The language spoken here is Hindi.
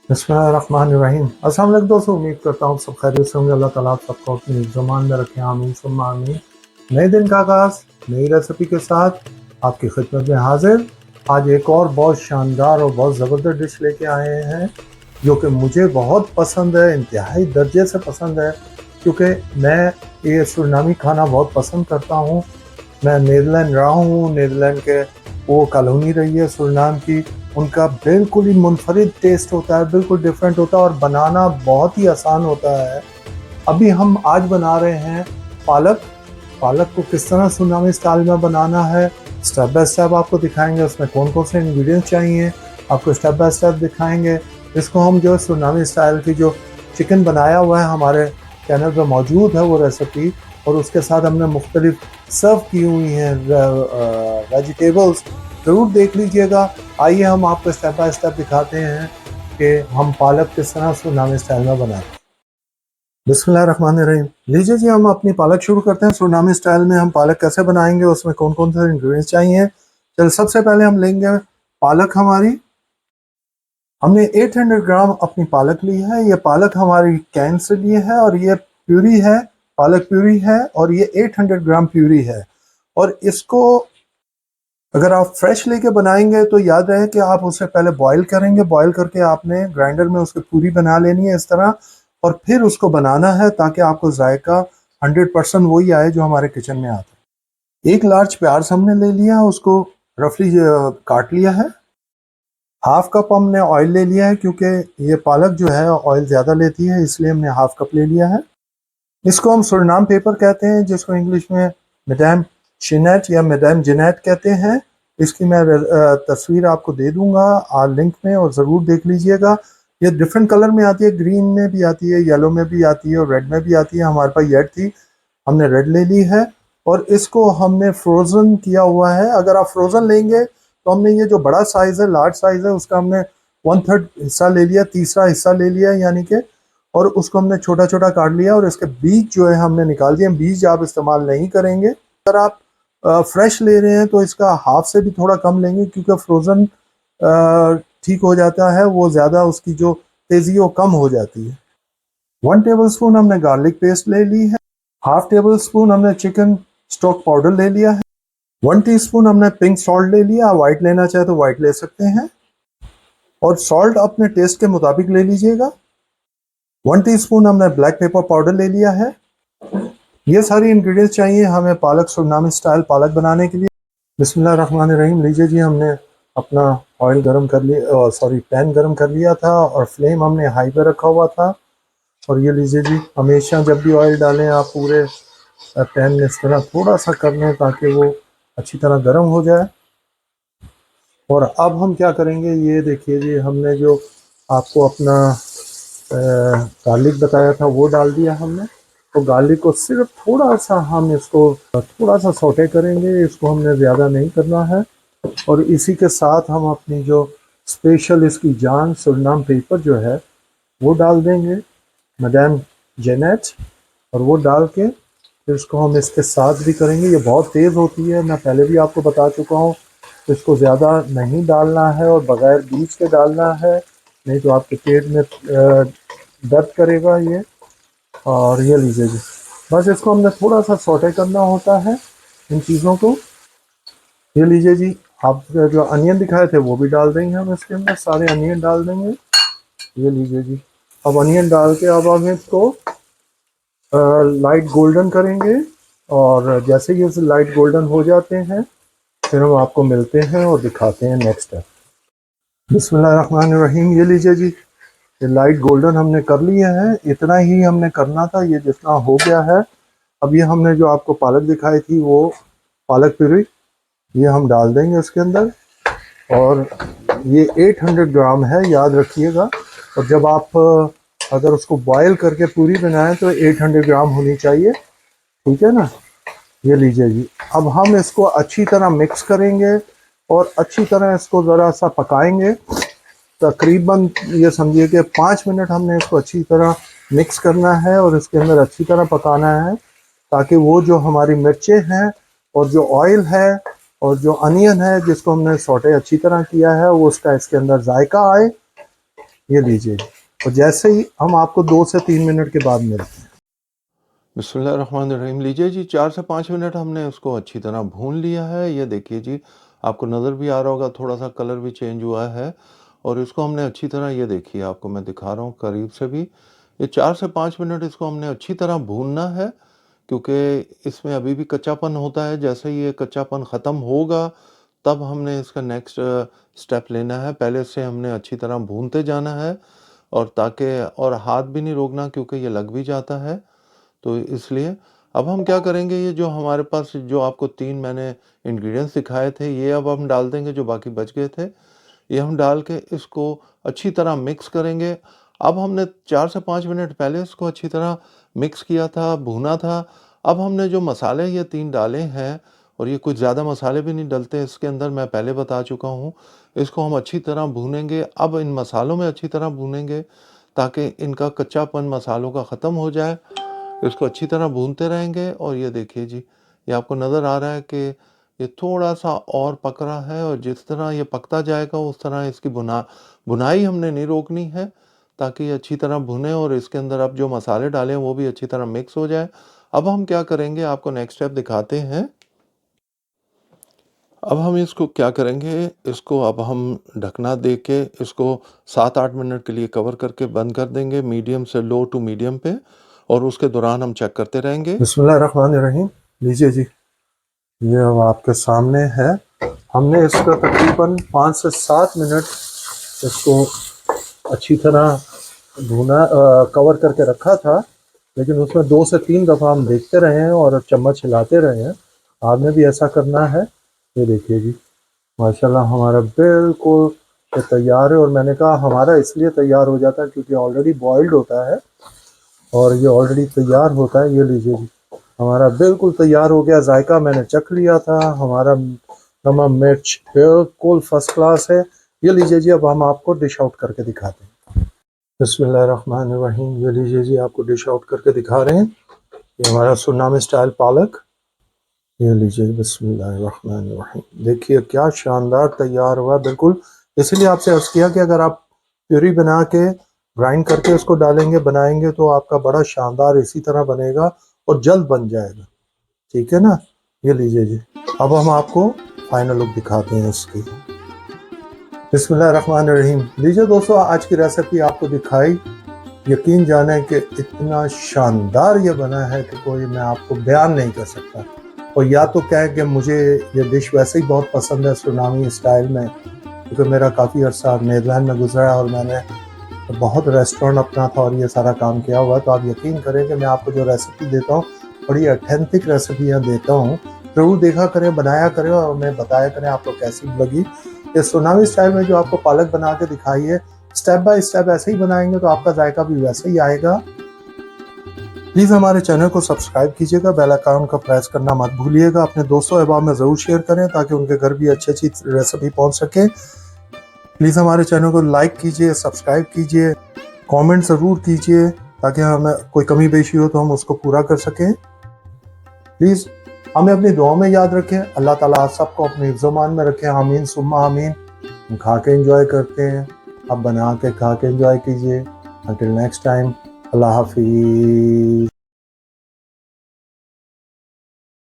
बिस्मिल्लाहिर्रहमानिर्रहीम। अस्सलाम वालेकुम दोस्तों, उम्मीद करता हूँ सब खैरियत से होंगे। अल्लाह ताला आप सबको अपनी ज़ुबान में रखे, आमीन सुम्मा आमीन। नए दिन का आगाज़ नई रेसिपी के साथ आपकी खिदमत में हाजिर। आज एक और बहुत शानदार और बहुत ज़बरदस्त डिश लेके आए हैं जो कि मुझे बहुत पसंद है, इंतहाई दर्जे से पसंद है, क्योंकि मैं ये सुरनामी खाना बहुत पसंद करता हूँ। मैं नीदरलैंड रहा हूँ, नीदरलैंड के वो कॉलोनी रही है सुरनाम की। उनका बिल्कुल ही मुनफरिद टेस्ट होता है, बिल्कुल डिफरेंट होता है और बनाना बहुत ही आसान होता है। अभी हम आज बना रहे हैं पालक। पालक को किस तरह सुरनामी स्टाइल में बनाना है, स्टेप बाय स्टेप आपको दिखाएंगे। उसमें कौन कौन से इंग्रेडिएंट्स चाहिए आपको स्टेप बाय स्टेप दिखाएंगे। इसको हम जो सुरनामी स्टाइल की जो चिकन बनाया हुआ है हमारे चैनल पर मौजूद है वो रेसिपी, और उसके साथ हमने मुख्तलिफ सर्व की हुई हैं वेजिटेबल्स, ज़रूर देख लीजिएगा। आइए हम आपको स्टेप बाय स्टेप दिखाते हैं कि हम पालक किस तरह सुरनामी स्टाइल में बनाएं। बिस्मिल्लाहिर्रहमानिर्रहीम। लीजिए जी, हम अपनी पालक शुरू करते हैं। सुरनामी स्टाइल में हम पालक कैसे बनाएंगे, उसमें कौन कौन से इंग्रेडिएंट्स चाहिए। चल, सबसे पहले हम लेंगे पालक हमारी। हमने 800 ग्राम अपनी पालक ली है। ये पालक हमारी कैन से ली है और ये प्यूरी है, पालक प्यूरी है, और ये 800 ग्राम प्यूरी है। और इसको अगर आप फ्रेश लेके बनाएंगे तो याद रहे कि आप उसे पहले बॉईल करेंगे। बॉईल करके आपने ग्राइंडर में उसकी पूरी बना लेनी है इस तरह, और फिर उसको बनाना है ताकि आपको जायका 100% वही आए जो हमारे किचन में आता है। एक लार्ज प्याज हमने ले लिया, उसको रफली काट लिया है। हाफ कप हमने ऑयल ले लिया है, क्योंकि ये पालक जो है ऑयल ज़्यादा लेती है, इसलिए हमने हाफ कप ले लिया है। इसको हम सुरनाम पेपर कहते हैं, जिसको इंग्लिश में मैडम शिनेट या मैडम जिनेट कहते हैं। इसकी मैं तस्वीर आपको दे दूंगा लिंक में, और ज़रूर देख लीजिएगा। ये डिफरेंट कलर में आती है, ग्रीन में भी आती है, येलो में भी आती है और रेड में भी आती है। हमारे पास रेड थी, हमने रेड ले ली है। और इसको हमने फ्रोज़न किया हुआ है। अगर आप फ्रोज़न लेंगे तो हमने ये जो बड़ा साइज़ है, लार्ज साइज़ है, उसका हमने 1/3 हिस्सा ले लिया, तीसरा हिस्सा ले लिया यानी कि, और उसको हमने छोटा छोटा काट लिया और इसके बीज जो है हमने निकाल दिए। बीज आप इस्तेमाल नहीं करेंगे। अगर आप फ्रेश ले रहे हैं तो इसका हाफ से भी थोड़ा कम लेंगे, क्योंकि फ्रोज़न ठीक हो जाता है, वो ज़्यादा उसकी जो तेज़ी वो कम हो जाती है। 1 टेबल स्पून हमने गार्लिक पेस्ट ले ली है। हाफ टेबल स्पून हमने चिकन स्टॉक पाउडर ले लिया है। 1 टीस्पून हमने पिंक सॉल्ट ले लिया, वाइट लेना चाहे तो वाइट ले सकते हैं, और सॉल्ट अपने टेस्ट के मुताबिक ले लीजिएगा। 1 टीस्पून हमने ब्लैक पेपर पाउडर ले लिया है। ये सारी इंग्रेडिएंट्स चाहिए हमें पालक सुरनामी स्टाइल पालक बनाने के लिए। बिस्मिल्लाहिर्रहमानिर्रहीम। लीजिए जी, हमने अपना ऑयल गरम कर लिया, सॉरी पैन गरम कर लिया था, और फ्लेम हमने हाई पे रखा हुआ था। और ये लीजिए जी, हमेशा जब भी ऑयल डालें आप पूरे पैन में इस तरह थोड़ा सा कर लें ताकि वो अच्छी तरह गर्म हो जाए। और अब हम क्या करेंगे, ये देखिए जी, हमने जो आपको अपना गार्लिक बताया था वो डाल दिया हमने। तो गार्लिक को सिर्फ थोड़ा सा हम इसको थोड़ा सा सौटे करेंगे, इसको हमने ज़्यादा नहीं करना है। और इसी के साथ हम अपनी जो स्पेशल इसकी जान सुरनाम पेपर जो है वो डाल देंगे, मैडम जेनेट। और वो डाल के फिर इसको हम इसके साथ भी करेंगे। ये बहुत तेज़ होती है, मैं पहले भी आपको बता चुका हूँ। तो इसको ज़्यादा नहीं डालना है और बग़ैर बीज के डालना है, नहीं तो आपके पेट में दर्द करेगा ये। और ये लीजिए जी, बस इसको हमने थोड़ा सा सौटे करना होता है इन चीज़ों को। ये लीजिए जी, आप जो अनियन दिखाए थे वो भी डाल देंगे हम इसके अंदर, सारे अनियन डाल देंगे। ये लीजिए जी, अब अनियन डाल के अब हम इसको लाइट गोल्डन करेंगे। और जैसे ही ये लाइट गोल्डन हो जाते हैं फिर हम आपको मिलते हैं और दिखाते हैं नेक्स्ट स्टेप। बिस्मिल्लाहिर्रहमानिर्रहीम। ये लीजिए जी, ये लाइट गोल्डन हमने कर लिया है। इतना ही हमने करना था, ये जितना हो गया है। अब ये हमने जो आपको पालक दिखाई थी वो पालक प्यूरी ये हम डाल देंगे उसके अंदर। और ये 800 ग्राम है, याद रखिएगा। और जब आप अगर उसको बॉयल करके पूरी बनाएं तो 800 ग्राम होनी चाहिए, ठीक है ना। ये लीजिए जी, अब हम इसको अच्छी तरह मिक्स करेंगे और अच्छी तरह इसको ज़रा सा पकाएंगे। तकरीबन ये समझिए कि 5 मिनट हमने इसको अच्छी तरह मिक्स करना है और इसके अंदर अच्छी तरह पकाना है, ताकि वो जो हमारी मिर्चें हैं और जो ऑयल है और जो अनियन है जिसको हमने सौटे अच्छी तरह किया है वो उसका इसके अंदर जायका आए। ये लीजिए जी। और जैसे ही हम आपको 2 से 3 मिनट के बाद मिलते हैं। बिस्मिल्लाहिर्रहमानिर्रहीम। लीजिए जी, 4 से 5 मिनट हमने उसको अच्छी तरह भून लिया है। ये देखिए जी, आपको नज़र भी आ रहा होगा, थोड़ा-सा कलर भी चेंज हुआ है और इसको हमने अच्छी तरह, ये देखिए आपको मैं दिखा रहा हूँ करीब से भी। ये 4 से 5 मिनट इसको हमने अच्छी तरह भूनना है, क्योंकि इसमें अभी भी कच्चापन होता है। जैसे ही ये कच्चापन ख़त्म होगा, तब हमने इसका नेक्स्ट स्टेप लेना है। पहले से हमने अच्छी तरह भूनते जाना है और ताकि और हाथ भी नहीं रोकना, क्योंकि ये लग भी जाता है। तो इसलिए अब हम क्या करेंगे, ये जो हमारे पास जो आपको 3 मैंने इंग्रेडिएंट्स दिखाए थे, ये अब हम डाल देंगे, जो बाकी बच गए थे। ये हम डाल के इसको अच्छी तरह मिक्स करेंगे। अब हमने 4 से 5 मिनट पहले इसको अच्छी तरह मिक्स किया था, भूना था। अब हमने जो मसाले ये 3 डाले हैं, और ये कुछ ज़्यादा मसाले भी नहीं डलते इसके अंदर, मैं पहले बता चुका हूँ। इसको हम अच्छी तरह भूनेंगे। अब इन मसालों में अच्छी तरह भूनेंगे ताकि इनका कच्चापन मसालों का ख़त्म हो जाए। इसको अच्छी तरह भूनते रहेंगे और ये देखिए जी, ये आपको नज़र आ रहा है कि ये थोड़ा-सा और पक रहा है, और जिस तरह ये पकता जाएगा उस तरह इसकी भुनाई हमने नहीं रोकनी है, ताकि ये अच्छी तरह भुने और इसके अंदर अब जो मसाले डाले हैं वो भी अच्छी तरह मिक्स हो जाए। अब हम क्या करेंगे, आपको नेक्स्ट स्टेप दिखाते हैं। अब हम इसको क्या करेंगे, इसको अब हम ढकना दे के इसको 7-8 मिनट के लिए कवर करके बंद कर देंगे, मीडियम से लो टू मीडियम पे, और उसके दौरान हम चेक करते रहेंगे। बिस्मिल्लाहिर्रहमानिर्रहीम। लीजिए जी, ये अब आपके सामने है। हमने इसका तकरीबन 5 से 7 मिनट इसको अच्छी तरह कवर करके रखा था, लेकिन उसमें 2 से 3 दफ़ा हम देखते रहे हैं और चम्मच हिलाते रहे हैं। आपने भी ऐसा करना है। ये देखिए जी, माशाल्लाह हमारा बिल्कुल ये तैयार है। और मैंने कहा हमारा इसलिए तैयार हो जाता है क्योंकि ऑलरेडी बॉइल्ड होता है और ये ऑलरेडी तैयार होता है। ये लीजिए जी, हमारा बिल्कुल तैयार हो गया। जायका मैंने चख लिया था, हमारा नमक मिर्च बिल्कुल फर्स्ट क्लास है। ये लीजिए जी, अब हम आपको डिश आउट करके दिखाते हैं। बिस्मिल्लाहिर्रहमानिर्रहीम। ये लीजिए जी, आपको डिश आउट करके दिखा रहे हैं। ये हमारा सुरनामी स्टाइल पालक। ये लीजिए, बिस्मिल्लाहिर्रहमानिर्रहीम। देखिए क्या शानदार तैयार हुआ बिल्कुल। इसीलिए आपसे अर्ज़ किया कि अगर आप प्यूरी बना के ग्राइंड करके उसको डालेंगे बनाएंगे तो आपका बड़ा शानदार इसी तरह बनेगा और जल्द बन जाएगा। ठीक है ना। ये लीजिए जी, अब हम आपको फाइनल लुक दिखाते हैं इसकी। बिस्मिल्लाहिर्रहमानिर्रहीम। लीजिए दोस्तों, आज की रेसिपी आपको दिखाई। यकीन जाने कि इतना शानदार ये बना है कि कोई मैं आपको बयान नहीं कर सकता। और या तो कहें कि मुझे ये डिश वैसे ही बहुत पसंद है सुरनामी स्टाइल में, क्योंकि मेरा काफ़ी अर्सा नीदरलैंड में गुजरा है और मैंने बहुत रेस्टोरेंट अपना था और ये सारा काम किया हुआ। तो आप यकीन करें कि मैं आपको जो रेसिपी देता हूँ, बड़ी ऑथेंटिक रेसिपियाँ देता हूँ। ज़रूर देखा करें, बनाया करें और हमें बताया करें आपको कैसी लगी। ये सुरनामी स्टाइल में जो आपको पालक बना के दिखाई है, स्टेप बाय स्टेप ऐसे ही बनाएंगे तो आपका जायका भी वैसे ही आएगा। प्लीज़ हमारे चैनल को सब्सक्राइब कीजिएगा, बेल आइकन का प्रेस करना मत भूलिएगा। अपने दोस्तों अहबाब में ज़रूर शेयर करें ताकि उनके घर भी अच्छी अच्छी रेसिपी पहुंच सके। प्लीज़ हमारे चैनल को लाइक कीजिए, सब्सक्राइब कीजिए, कमेंट ज़रूर कीजिए ताकि हमें कोई कमी पेशी हो तो हम उसको पूरा कर सकें। प्लीज़ हमें अपनी दुआ में याद रखें। अल्लाह ताला आप सबको अपने हिफ्ज़-ओ-मान में रखें। आमीन सुम्मा आमीन। हम खा के एंजॉय करते हैं, आप बना के खा के एंजॉय कीजिए। अंटिल नेक्स्ट टाइम, अल्लाह हाफिज़।